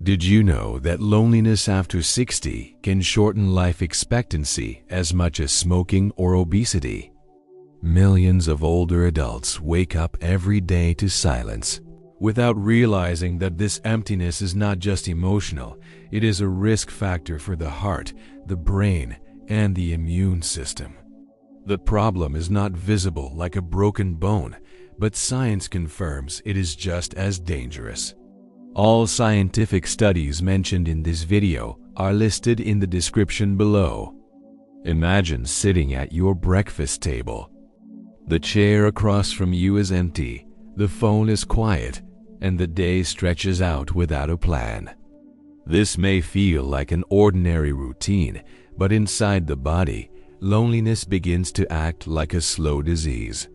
Did you know that loneliness after 60 can shorten life expectancy as much as smoking or obesity? Millions of older adults wake up every day to silence, without realizing that this emptiness is not just emotional, it is a risk factor for the heart, the brain, and the immune system. The problem is not visible like a broken bone, but science confirms it is just as dangerous. All scientific studies mentioned in this video are listed in the description below. Imagine sitting at your breakfast table. The chair across from you is empty, the phone is quiet, and the day stretches out without a plan. This may feel like an ordinary routine, but inside the body, loneliness begins to act like a slow disease.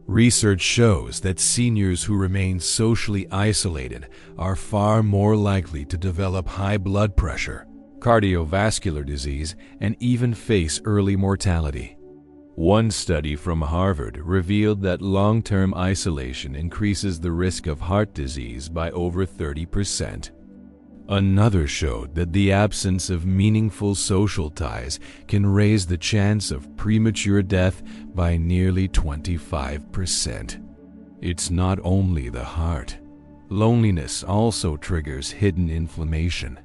Research shows that seniors who remain socially isolated are far more likely to develop high blood pressure, cardiovascular disease, and even face early mortality. One study from Harvard revealed that long-term isolation increases the risk of heart disease by over 30%. Another showed that the absence of meaningful social ties can raise the chance of premature death by nearly 25%. It's not only the heart. Loneliness also triggers hidden inflammation.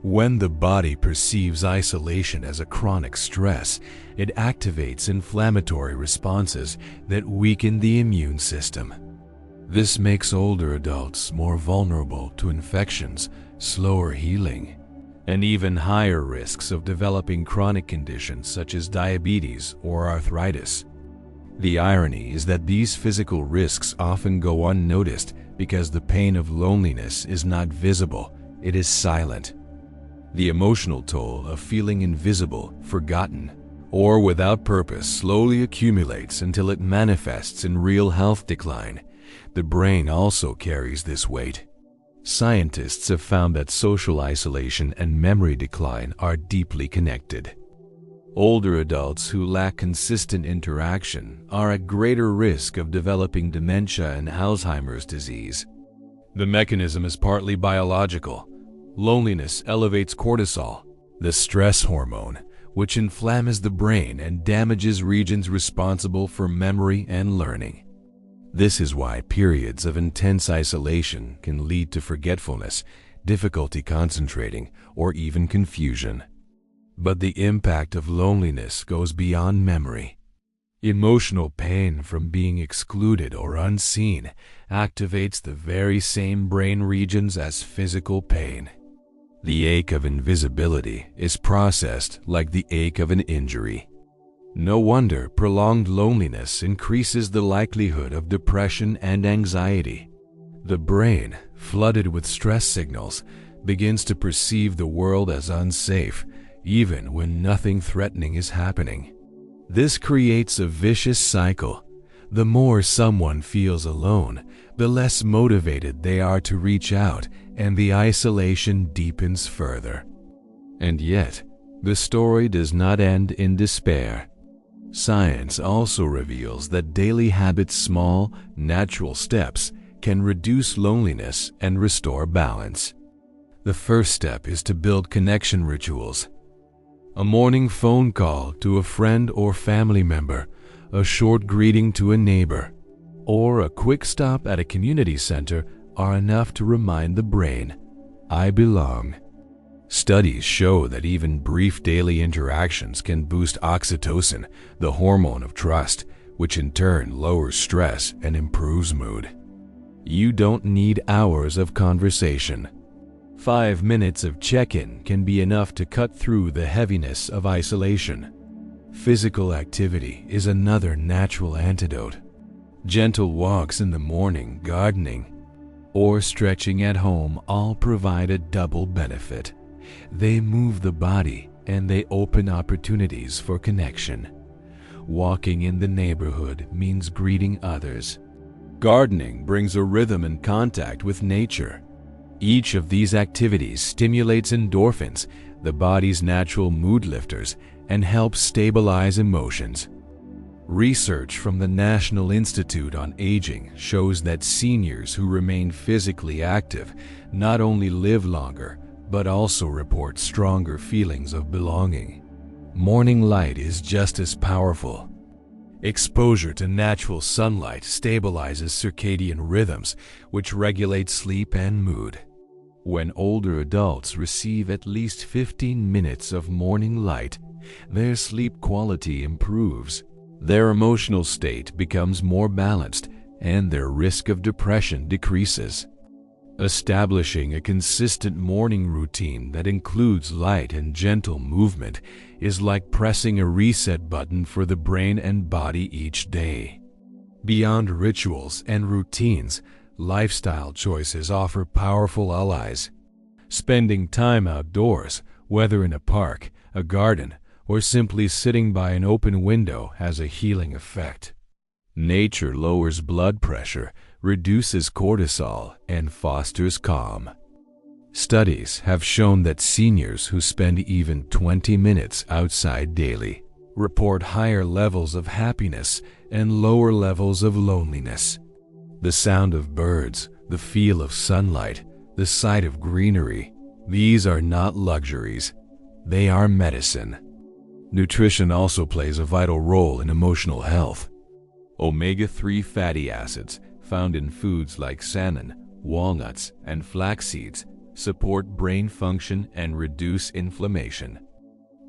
When the body perceives isolation as a chronic stress, it activates inflammatory responses that weaken the immune system. This makes older adults more vulnerable to infections, slower healing, and even higher risks of developing chronic conditions such as diabetes or arthritis. The irony is that these physical risks often go unnoticed because the pain of loneliness is not visible, it is silent. The emotional toll of feeling invisible, forgotten, or without purpose slowly accumulates until it manifests in real health decline. The brain also carries this weight. Scientists have found that social isolation and memory decline are deeply connected. Older adults who lack consistent interaction are at greater risk of developing dementia and Alzheimer's disease. The mechanism is partly biological. Loneliness elevates cortisol, the stress hormone, which inflames the brain and damages regions responsible for memory and learning. This is why periods of intense isolation can lead to forgetfulness, difficulty concentrating, or even confusion. But the impact of loneliness goes beyond memory. Emotional pain from being excluded or unseen activates the very same brain regions as physical pain. The ache of invisibility is processed like the ache of an injury. No wonder prolonged loneliness increases the likelihood of depression and anxiety. The brain, flooded with stress signals, begins to perceive the world as unsafe, even when nothing threatening is happening. This creates a vicious cycle. The more someone feels alone, the less motivated they are to reach out, and the isolation deepens further. And yet, the story does not end in despair. Science also reveals that daily habits, small, natural steps, can reduce loneliness and restore balance. The first step is to build connection rituals. A morning phone call to a friend or family member, a short greeting to a neighbor, or a quick stop at a community center are enough to remind the brain, "I belong." Studies show that even brief daily interactions can boost oxytocin, the hormone of trust, which in turn lowers stress and improves mood. You don't need hours of conversation. 5 minutes of check-in can be enough to cut through the heaviness of isolation. Physical activity is another natural antidote. Gentle walks in the morning, gardening, or stretching at home all provide a double benefit. They move the body and they open opportunities for connection. Walking in the neighborhood means greeting others. Gardening brings a rhythm and contact with nature. Each of these activities stimulates endorphins, the body's natural mood lifters, and helps stabilize emotions. Research from the National Institute on Aging shows that seniors who remain physically active not only live longer, but also report stronger feelings of belonging. Morning light is just as powerful. Exposure to natural sunlight stabilizes circadian rhythms, which regulate sleep and mood. When older adults receive at least 15 minutes of morning light, their sleep quality improves. Their emotional state becomes more balanced, and their risk of depression decreases. Establishing a consistent morning routine that includes light and gentle movement is like pressing a reset button for the brain and body each day. Beyond rituals and routines, lifestyle choices offer powerful allies. Spending time outdoors, whether in a park, a garden, or simply sitting by an open window, has a healing effect. Nature lowers blood pressure, reduces cortisol, and fosters calm. Studies have shown that seniors who spend even 20 minutes outside daily report higher levels of happiness and lower levels of loneliness. The sound of birds, the feel of sunlight, the sight of greenery, these are not luxuries, they are medicine. Nutrition also plays a vital role in emotional health. Omega-3 fatty acids found in foods like salmon, walnuts, and flax seeds support brain function and reduce inflammation.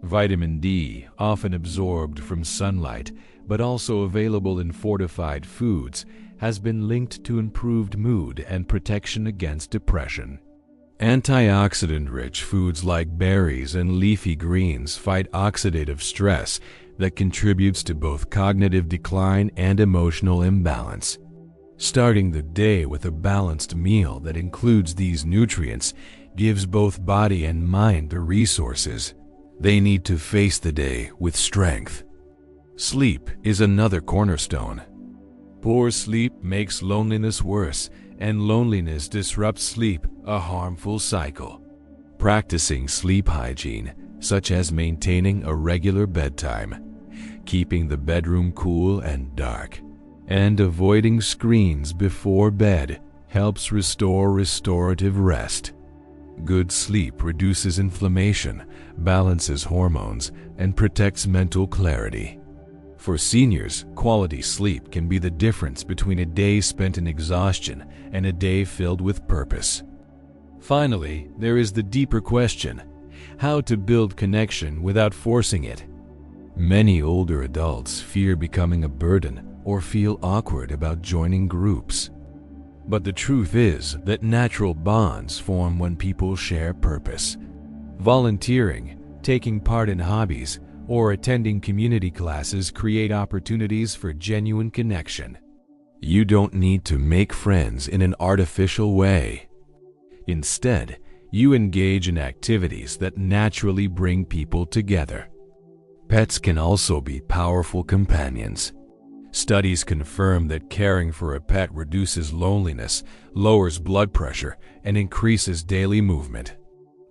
Vitamin D, often absorbed from sunlight but also available in fortified foods, has been linked to improved mood and protection against depression. Antioxidant-rich foods like berries and leafy greens fight oxidative stress that contributes to both cognitive decline and emotional imbalance. Starting the day with a balanced meal that includes these nutrients gives both body and mind the resources they need to face the day with strength. Sleep is another cornerstone. Poor sleep makes loneliness worse, and loneliness disrupts sleep, a harmful cycle. Practicing sleep hygiene, such as maintaining a regular bedtime, keeping the bedroom cool and dark, and avoiding screens before bed, helps restore restorative rest. Good sleep reduces inflammation, balances hormones, and protects mental clarity. For seniors, quality sleep can be the difference between a day spent in exhaustion and a day filled with purpose. Finally, there is the deeper question: how to build connection without forcing it. Many older adults fear becoming a burden or feel awkward about joining groups. But the truth is that natural bonds form when people share purpose. Volunteering, taking part in hobbies, or attending community classes create opportunities for genuine connection. You don't need to make friends in an artificial way. Instead, you engage in activities that naturally bring people together. Pets can also be powerful companions. Studies confirm that caring for a pet reduces loneliness, lowers blood pressure, and increases daily movement.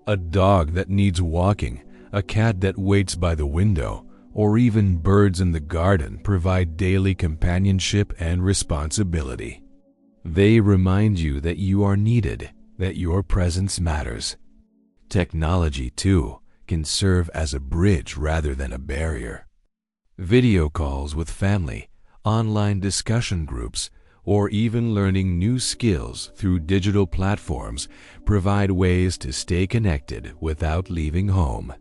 A dog that needs walking, a cat that waits by the window, or even birds in the garden provide daily companionship and responsibility. They remind you that you are needed, that your presence matters. Technology, too, can serve as a bridge rather than a barrier. Video calls with family, online discussion groups, or even learning new skills through digital platforms provide ways to stay connected without leaving home.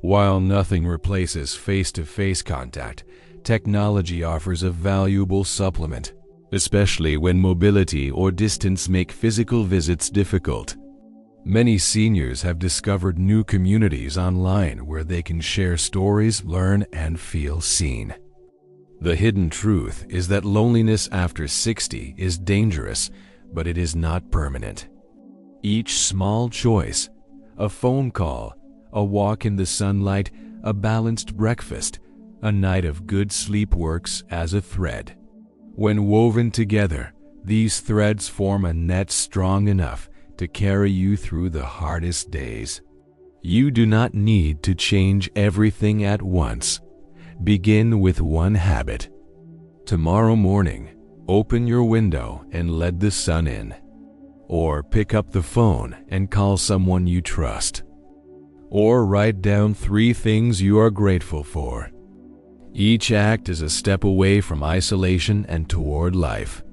While nothing replaces face-to-face contact, technology offers a valuable supplement, especially when mobility or distance make physical visits difficult. Many seniors have discovered new communities online where they can share stories, learn, and feel seen. The hidden truth is that loneliness after 60 is dangerous, but it is not permanent. Each small choice, a phone call, a walk in the sunlight, a balanced breakfast, a night of good sleep works as a thread. When woven together, these threads form a net strong enough to carry you through the hardest days. You do not need to change everything at once. Begin with one habit. Tomorrow morning, open your window and let the sun in. Or pick up the phone and call someone you trust. Or write down 3 things you are grateful for. Each act is a step away from isolation and toward life.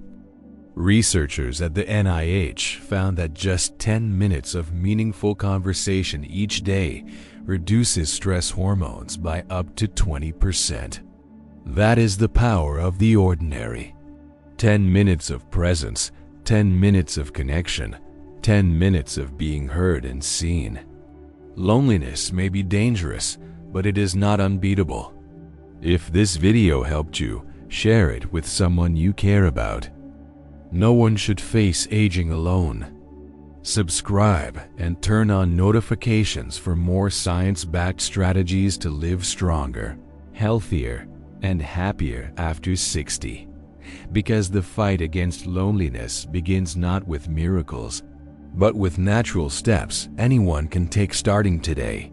Researchers at the NIH found that just 10 minutes of meaningful conversation each day reduces stress hormones by up to 20%. That is the power of the ordinary. 10 minutes of presence, 10 minutes of connection, 10 minutes of being heard and seen. Loneliness may be dangerous, but it is not unbeatable. If this video helped you, share it with someone you care about. No one should face aging alone. Subscribe and turn on notifications for more science-backed strategies to live stronger, healthier, and happier after 60. Because the fight against loneliness begins not with miracles, but with natural steps anyone can take starting today.